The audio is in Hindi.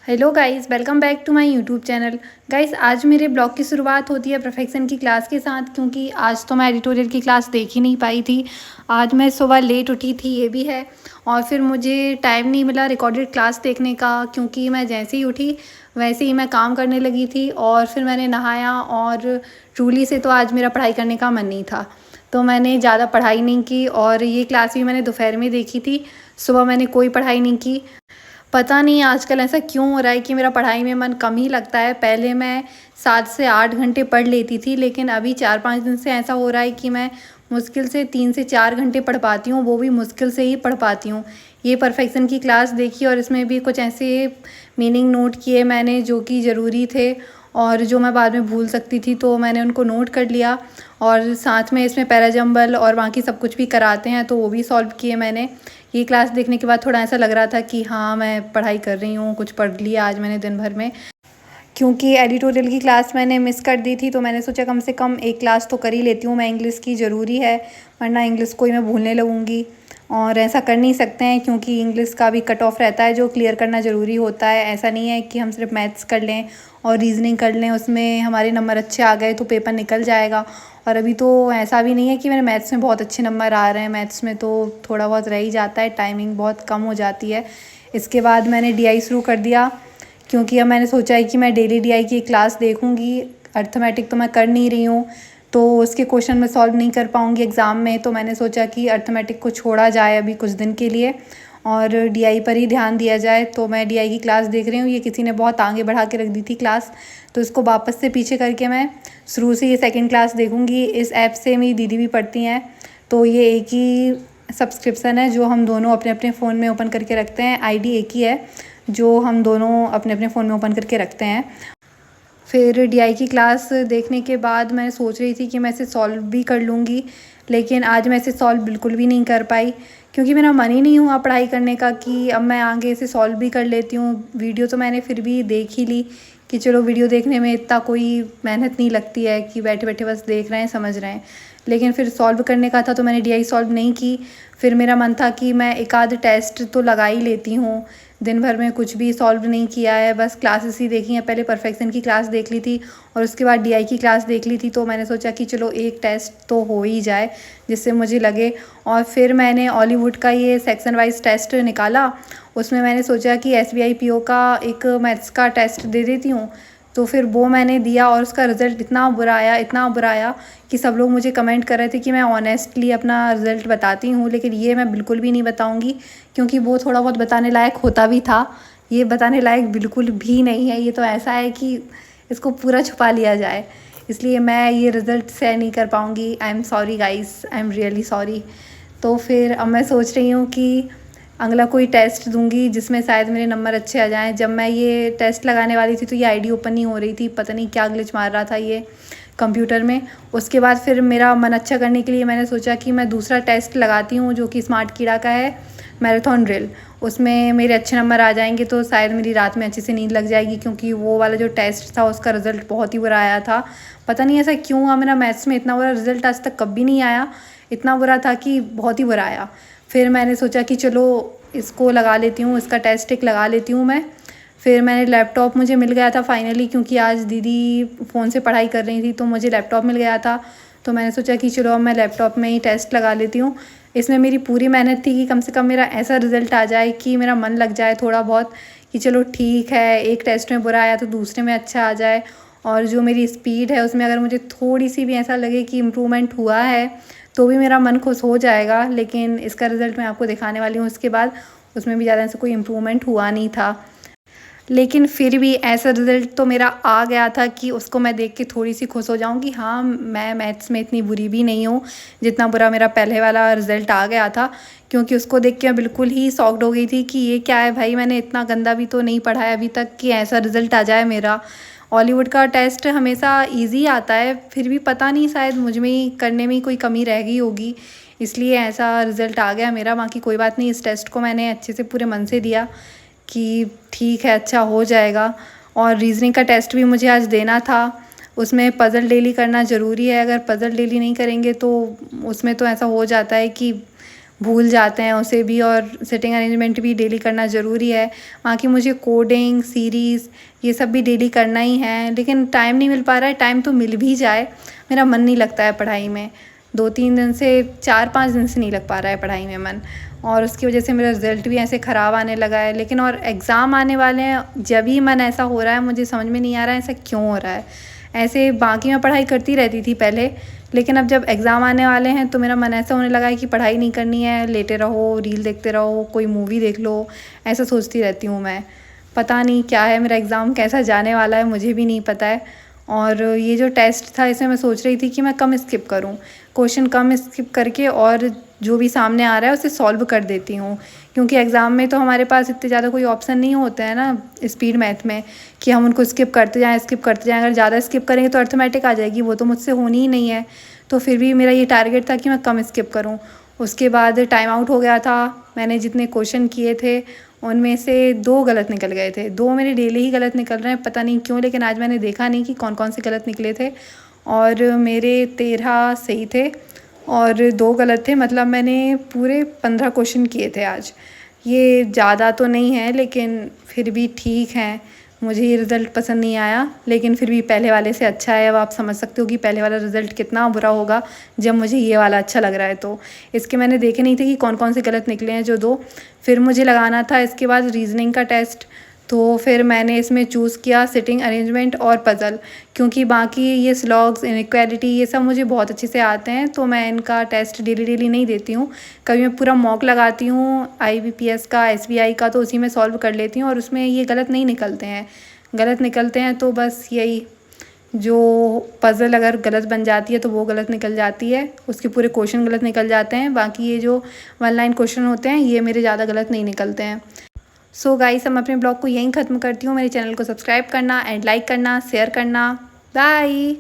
Hello guys, welcome back to my YouTube channel. Guys, आज मेरे ब्लॉग की शुरुआत होती है परफेक्शन की क्लास के साथ, क्योंकि आज तो मैं एडिटोरियल की क्लास देख ही नहीं पाई थी। आज मैं सुबह लेट उठी थी, ये भी है, और फिर मुझे टाइम नहीं मिला रिकॉर्डेड क्लास देखने का, क्योंकि मैं जैसे ही उठी वैसे ही मैं काम करने लगी थी। और फिर मैंने नहाया, और ट्रूली से तो आज मेरा पढ़ाई करने का मन नहीं था, तो मैंने ज़्यादा पढ़ाई नहीं की। और ये क्लास भी मैंने दोपहर में देखी थी, सुबह मैंने कोई पढ़ाई नहीं की। पता नहीं आजकल ऐसा क्यों हो रहा है कि मेरा पढ़ाई में मन कम ही लगता है। पहले मैं 7 से 8 घंटे पढ़ लेती थी, लेकिन अभी 4-5 दिन से ऐसा हो रहा है कि मैं मुश्किल से 3 से 4 घंटे पढ़ पाती हूँ, वो भी मुश्किल से ही पढ़ पाती हूँ। ये परफेक्शन की क्लास देखी और इसमें भी कुछ ऐसे मीनिंग नोट किए मैंने जो कि ज़रूरी थे और जो मैं बाद में भूल सकती थी, तो मैंने उनको नोट कर लिया। और साथ में इसमें पैराजंबल और बाकी सब कुछ भी कराते हैं, तो वो भी सॉल्व किए मैंने। ये क्लास देखने के बाद थोड़ा ऐसा लग रहा था कि हाँ, मैं पढ़ाई कर रही हूँ, कुछ पढ़ लिया आज मैंने दिन भर में। क्योंकि एडिटोरियल की क्लास मैंने मिस कर दी थी, तो मैंने सोचा कम से कम एक क्लास तो कर ही लेती हूँ मैं, इंग्लिश की ज़रूरी है, वरना इंग्लिश को ही मैं भूलने लगूँगी। और ऐसा कर नहीं सकते हैं, क्योंकि इंग्लिश का भी कट ऑफ रहता है जो क्लियर करना ज़रूरी होता है। ऐसा नहीं है कि हम सिर्फ मैथ्स कर लें और रीजनिंग कर लें, उसमें हमारे नंबर अच्छे आ गए तो पेपर निकल जाएगा। और अभी तो ऐसा भी नहीं है कि मेरे मैथ्स में बहुत अच्छे नंबर आ रहे हैं, मैथ्स में तो थोड़ा बहुत रह ही जाता है, टाइमिंग बहुत कम हो जाती है। इसके बाद मैंने डीआई शुरू कर दिया, क्योंकि अब मैंने सोचा है कि मैं डेली डीआई की क्लास देखूंगी। अर्थमेटिक तो मैं कर नहीं रही हूँ, तो उसके क्वेश्चन मैं सॉल्व नहीं कर पाऊँगी एग्ज़ाम में, तो मैंने सोचा कि अर्थमेटिक को छोड़ा जाए अभी कुछ दिन के लिए और डीआई पर ही ध्यान दिया जाए। तो मैं डीआई की क्लास देख रही हूँ। ये किसी ने बहुत आगे बढ़ा के रख दी थी क्लास, तो इसको वापस से पीछे करके मैं शुरू से ये सेकंड क्लास देखूँगी। इस ऐप से मेरी दीदी भी पढ़ती हैं, तो ये एक ही सब्सक्रिप्शन है जो हम दोनों अपने अपने फ़ोन में ओपन करके रखते हैं। आईडी एक ही है जो हम दोनों अपने अपने फ़ोन में ओपन करके रखते हैं। फिर डीआई की क्लास देखने के बाद मैं सोच रही थी कि मैं इसे सॉल्व भी कर लूँगी, लेकिन आज मैं इसे सॉल्व बिल्कुल भी नहीं कर पाई, क्योंकि मेरा मन ही नहीं हुआ पढ़ाई करने का कि अब मैं आगे इसे सॉल्व भी कर लेती हूँ। वीडियो तो मैंने फिर भी देख ही ली कि चलो, वीडियो देखने में इतना कोई मेहनत नहीं लगती है कि बैठे बैठे बस देख रहे हैं, समझ रहे हैं। लेकिन फिर सॉल्व करने का था, तो मैंने डीआई सॉल्व नहीं की। फिर मेरा मन था कि मैं एक आध टेस्ट तो लगा ही लेती हूँ। दिन भर में कुछ भी सॉल्व नहीं किया है, बस क्लासेस ही देखी हैं। पहले परफेक्शन की क्लास देख ली थी और उसके बाद डीआई की क्लास देख ली थी, तो मैंने सोचा कि चलो एक टेस्ट तो हो ही जाए जिससे मुझे लगे। और फिर मैंने हॉलीवुड का ये सेक्शन वाइज टेस्ट निकाला। उसमें मैंने सोचा कि एसबीआई पीओ का एक मैथ्स का टेस्ट दे देती हूँ, तो फिर वो मैंने दिया और उसका रिज़ल्ट इतना बुरा आया, इतना बुरा आया कि सब लोग मुझे कमेंट कर रहे थे कि मैं ऑनेस्टली अपना रिज़ल्ट बताती हूँ, लेकिन ये मैं बिल्कुल भी नहीं बताऊँगी, क्योंकि वो थोड़ा बहुत बताने लायक होता भी था। ये बताने लायक बिल्कुल भी नहीं है, ये तो ऐसा है कि इसको पूरा छुपा लिया जाए, इसलिए मैं ये रिज़ल्ट शेयर नहीं कर पाऊँगी। I am sorry guys, I am really sorry. तो फिर अब मैं सोच रही हूँ कि अगला कोई टेस्ट दूंगी जिसमें शायद मेरे नंबर अच्छे आ जाएं। जब मैं ये टेस्ट लगाने वाली थी तो ये आईडी ओपन नहीं हो रही थी, पता नहीं क्या ग्लिच मार रहा था ये कंप्यूटर में। उसके बाद फिर मेरा मन अच्छा करने के लिए मैंने सोचा कि मैं दूसरा टेस्ट लगाती हूँ, जो कि स्मार्ट कीड़ा का है, मैराथन ड्रिल। उसमें मेरे अच्छे नंबर आ जाएंगे तो शायद मेरी रात में अच्छे से नींद लग जाएगी, क्योंकि वो वाला जो टेस्ट था उसका रिज़ल्ट बहुत ही बुरा आया था। पता नहीं ऐसा क्यों हुआ, मेरा मैथ्स में इतना बुरा रिज़ल्ट आज तक कभी नहीं आया। इतना बुरा था कि बहुत ही बुरा आया। फिर मैंने सोचा कि चलो इसको लगा लेती हूँ, इसका टेस्ट एक लगा लेती हूँ मैं। फिर मैंने लैपटॉप मुझे मिल गया था फाइनली, क्योंकि आज दीदी फ़ोन से पढ़ाई कर रही थी तो मुझे लैपटॉप मिल गया था। तो मैंने सोचा कि चलो अब मैं लैपटॉप में ही टेस्ट लगा लेती हूँ। इसमें मेरी पूरी मेहनत थी कि कम से कम मेरा ऐसा रिज़ल्ट आ जाए कि मेरा मन लग जाए थोड़ा बहुत, कि चलो ठीक है, एक टेस्ट में बुरा आया तो दूसरे में अच्छा आ जाए। और जो मेरी स्पीड है उसमें अगर मुझे थोड़ी सी भी ऐसा लगे कि इम्प्रूवमेंट हुआ है तो भी मेरा मन खुश हो जाएगा। लेकिन इसका रिज़ल्ट मैं आपको दिखाने वाली हूँ उसके बाद। उसमें भी ज़्यादा ऐसा कोई इम्प्रूवमेंट हुआ नहीं था, लेकिन फिर भी ऐसा रिज़ल्ट तो मेरा आ गया था कि उसको मैं देख के थोड़ी सी खुश हो जाऊँ कि हाँ, मैं मैथ्स में इतनी बुरी भी नहीं हूँ जितना बुरा मेरा पहले वाला रिज़ल्ट आ गया था। क्योंकि उसको देख के मैं बिल्कुल ही शॉक्ड हो गई थी कि ये क्या है भाई, मैंने इतना गंदा भी तो नहीं पढ़ा है अभी तक कि ऐसा रिज़ल्ट आ जाए मेरा। हॉलीवुड का टेस्ट हमेशा ईजी आता है, फिर भी पता नहीं शायद मुझ में ही करने में ही कोई कमी रह गई होगी, इसलिए ऐसा रिज़ल्ट आ गया मेरा। बाकी कोई बात नहीं, इस टेस्ट को मैंने अच्छे से पूरे मन से दिया कि ठीक है, अच्छा हो जाएगा। और रीजनिंग का टेस्ट भी मुझे आज देना था। उसमें पज़ल डेली करना ज़रूरी है, अगर पज़ल डेली नहीं करेंगे तो उसमें तो ऐसा हो जाता है कि भूल जाते हैं उसे भी, और सिटिंग अरेंजमेंट भी डेली करना ज़रूरी है। बाकी मुझे कोडिंग, सीरीज़ ये सब भी डेली करना ही है, लेकिन टाइम नहीं मिल पा रहा है। टाइम तो मिल भी जाए, मेरा मन नहीं लगता है पढ़ाई में। 2-3 दिन से, 4-5 दिन से नहीं लग पा रहा है पढ़ाई में मन, और उसकी वजह से मेरा रिज़ल्ट भी ऐसे ख़राब आने लगा है। लेकिन और एग्ज़ाम आने वाले हैं, जब ही मन ऐसा हो रहा है, मुझे समझ में नहीं आ रहा है ऐसा क्यों हो रहा है। ऐसे बाकी मैं पढ़ाई करती रहती थी पहले, लेकिन अब जब एग्ज़ाम आने वाले हैं तो मेरा मन ऐसा होने लगा है कि पढ़ाई नहीं करनी है, लेटे रहो, रील देखते रहो, कोई मूवी देख लो, ऐसा सोचती रहती हूँ मैं। पता नहीं क्या है, मेरा एग्ज़ाम कैसा जाने वाला है मुझे भी नहीं पता है। और ये जो टेस्ट था, इसमें मैं सोच रही थी कि मैं कम स्किप करूँ, क्वेश्चन कम स्किप करके और जो भी सामने आ रहा है उसे सॉल्व कर देती हूँ। क्योंकि एग्ज़ाम में तो हमारे पास इतने ज़्यादा कोई ऑप्शन नहीं होते हैं ना स्पीड मैथ में, कि हम उनको स्किप करते जाएँ। अगर ज़्यादा स्किप करेंगे तो अर्थमेटिक आ जाएगी, वो तो मुझसे होनी ही नहीं है। तो फिर भी मेरा ये टारगेट था कि मैं कम स्किप करूँ। उसके बाद टाइम आउट हो गया था। मैंने जितने क्वेश्चन किए थे उनमें से 2 गलत निकल गए थे। 2 मेरे डेली ही गलत निकल रहे हैं, पता नहीं क्यों, लेकिन आज मैंने देखा नहीं कि कौन-कौन से गलत निकले थे, और मेरे 13 सही थे और 2 गलत थे। मतलब मैंने पूरे 15 क्वेश्चन किए थे आज। ये ज़्यादा तो नहीं है, लेकिन फिर भी ठीक है। मुझे ये रिज़ल्ट पसंद नहीं आया, लेकिन फिर भी पहले वाले से अच्छा है। अब आप समझ सकते हो कि पहले वाला रिज़ल्ट कितना बुरा होगा जब मुझे ये वाला अच्छा लग रहा है। तो इसके मैंने देखे नहीं थे कि कौन-कौन से गलत निकले हैं, जो 2। फिर मुझे लगाना था इसके बाद रीज़निंग का टेस्ट, तो फिर मैंने इसमें चूज़ किया सिटिंग अरेंजमेंट और पज़ल, क्योंकि बाकी ये स्लॉग्स, इनइक्वालिटी ये सब मुझे बहुत अच्छे से आते हैं, तो मैं इनका टेस्ट डेली नहीं देती हूँ। कभी मैं पूरा मॉक लगाती हूँ IBPS का, SBI का, तो उसी में सॉल्व कर लेती हूँ और उसमें ये गलत नहीं निकलते हैं। गलत निकलते हैं तो बस यही, जो पज़ल अगर गलत बन जाती है तो वो गलत निकल जाती है, उसके पूरे क्वेश्चन गलत निकल जाते हैं। बाकी ये जो 1 लाइन क्वेश्चन होते हैं ये मेरे ज़्यादा गलत नहीं निकलते हैं। सो गाइस, मैं अपने ब्लॉग को यहीं ख़त्म करती हूँ। मेरे चैनल को सब्सक्राइब करना एंड लाइक करना, शेयर करना। बाय।